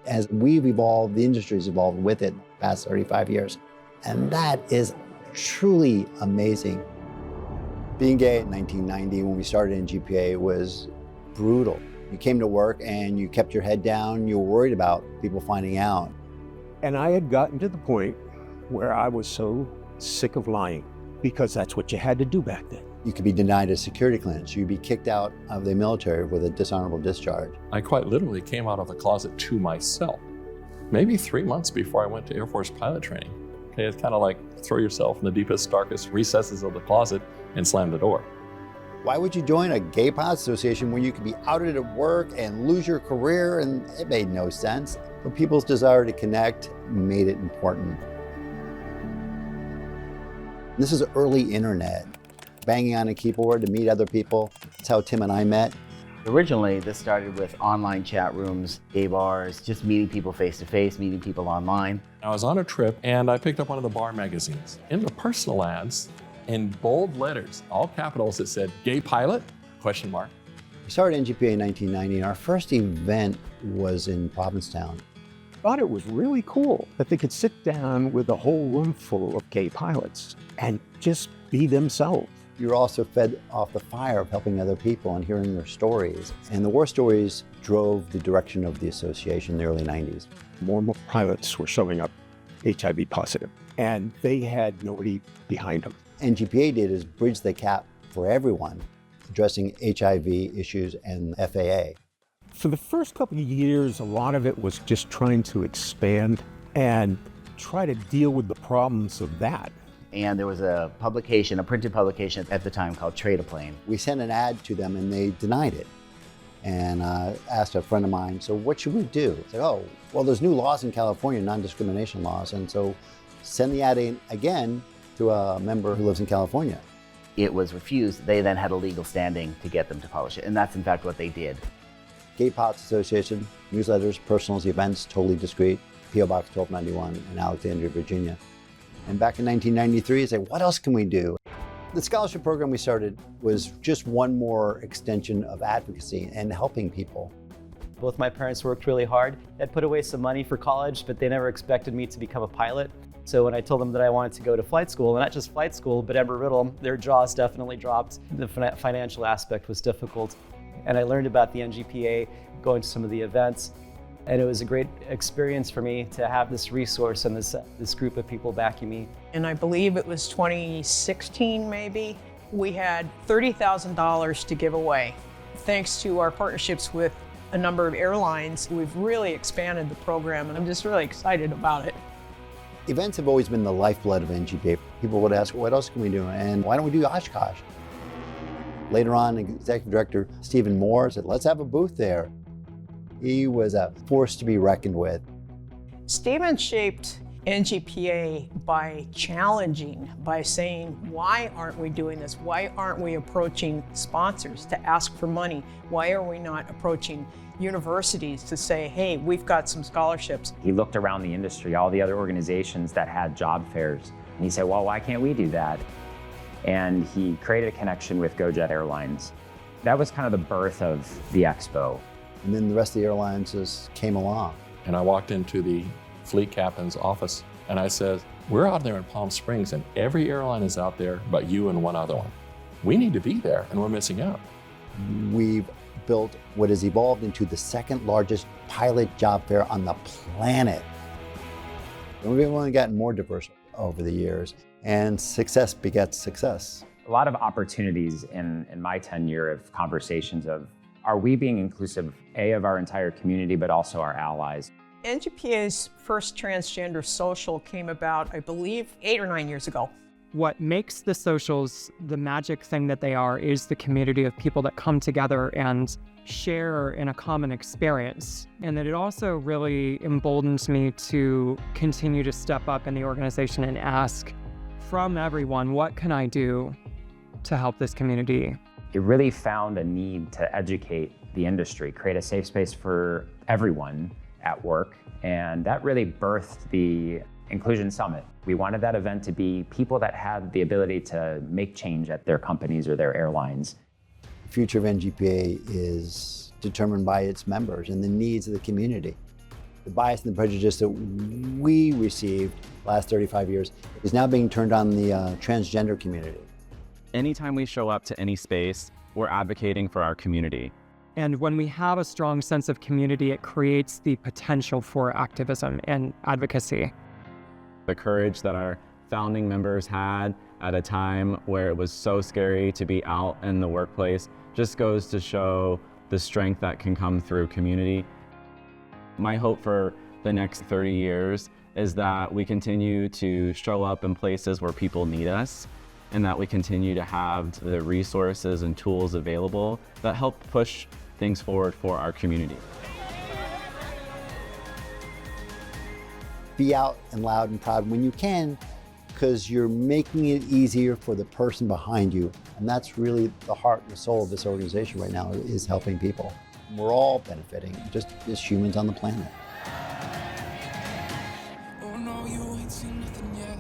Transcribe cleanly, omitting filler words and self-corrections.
As we've evolved, the industry's evolved with it in the past 35 years. And that is truly amazing. Being gay in 1990, when we started NGPA, was brutal. You came to work and you kept your head down. You were worried about people finding out. And I had gotten to the point where I was so sick of lying, because that's what you had to do back then. You could be denied a security clearance. You'd be kicked out of the military with a dishonorable discharge. I quite literally came out of the closet to myself, maybe 3 months before I went to Air Force pilot training. Okay, it's kind of like throw yourself in the deepest, darkest recesses of the closet and slam the door. Why would you join a gay pilot association where you could be outed at work and lose your career? And it made no sense. But people's desire to connect made it important. This is early internet. Banging on a keyboard to meet other people. That's how Tim and I met. Originally, this started with online chat rooms, gay bars, just meeting people face to face, meeting people online. I was on a trip and I picked up one of the bar magazines. In the personal ads, in bold letters, all capitals, it said, "Gay pilot?" ? We started NGPA in 1990, and our first event was in Provincetown. Thought it was really cool that they could sit down with a whole room full of gay pilots and just be themselves. You're also fed off the fire of helping other people and hearing their stories. And the war stories drove the direction of the association in the early 90s. More and more pilots were showing up HIV positive, and they had nobody behind them. NGPA did is bridge the gap for everyone, addressing HIV issues and FAA. For the first couple of years, a lot of it was just trying to expand and try to deal with the problems of that. And there was a publication, a printed publication at the time called Trade a Plane. We sent an ad to them and they denied it. And asked a friend of mine, so what should we do? I said, oh, well, there's new laws in California, non-discrimination laws. And so send the ad in again to a member who lives in California. It was refused. They then had a legal standing to get them to publish it. And that's in fact what they did. Gay Pilots Association, newsletters, personals, events, totally discreet, P.O. Box 1291 in Alexandria, Virginia. And back in 1993, I said, what else can we do? The scholarship program we started was just one more extension of advocacy and helping people. Both my parents worked really hard. They'd put away some money for college, but they never expected me to become a pilot. So when I told them that I wanted to go to flight school, and not just flight school, but Embry-Riddle, their jaws definitely dropped. The financial aspect was difficult. And I learned about the NGPA, going to some of the events. And it was a great experience for me to have this resource and this group of people backing me. And I believe it was 2016 maybe, we had $30,000 to give away. Thanks to our partnerships with a number of airlines, we've really expanded the program, and I'm just really excited about it. Events have always been the lifeblood of NGPA. People would ask, what else can we do? And why don't we do Oshkosh? Later on, Executive Director Stephen Moore said, let's have a booth there. He was a force to be reckoned with. Stephen shaped NGPA by challenging, by saying, why aren't we doing this? Why aren't we approaching sponsors to ask for money? Why are we not approaching universities to say, hey, we've got some scholarships? He looked around the industry, all the other organizations that had job fairs, and he said, well, why can't we do that? And he created a connection with GoJet Airlines. That was kind of the birth of the expo. And then the rest of the airlines just came along. And I walked into the fleet captain's office and I said, we're out there in Palm Springs and every airline is out there but you and one other one. We need to be there and we're missing out. We've built what has evolved into the second largest pilot job fair on the planet. And we've only gotten more diverse over the years, and success begets success. A lot of opportunities in my tenure of conversations of, are we being inclusive, A, of our entire community, but also our allies? NGPA's first transgender social came about, I believe, 8 or 9 years ago. What makes the socials the magic thing that they are is the community of people that come together and share in a common experience. And that it also really emboldens me to continue to step up in the organization and ask from everyone, what can I do to help this community? It really found a need to educate the industry, create a safe space for everyone at work. And that really birthed the Inclusion Summit. We wanted that event to be people that had the ability to make change at their companies or their airlines. The future of NGPA is determined by its members and the needs of the community. the bias and the prejudice that we received the last 35 years is now being turned on the transgender community. Anytime we show up to any space, we're advocating for our community. And when we have a strong sense of community, it creates the potential for activism and advocacy. The courage that our founding members had at a time where it was so scary to be out in the workplace just goes to show the strength that can come through community. My hope for the next 30 years is that we continue to show up in places where people need us, and that we continue to have the resources and tools available that help push things forward for our community. Be out and loud and proud when you can, because you're making it easier for the person behind you. And that's really the heart and the soul of this organization right now, is helping people. We're all benefiting, just as humans on the planet. Oh no, you ain't seen nothing yet.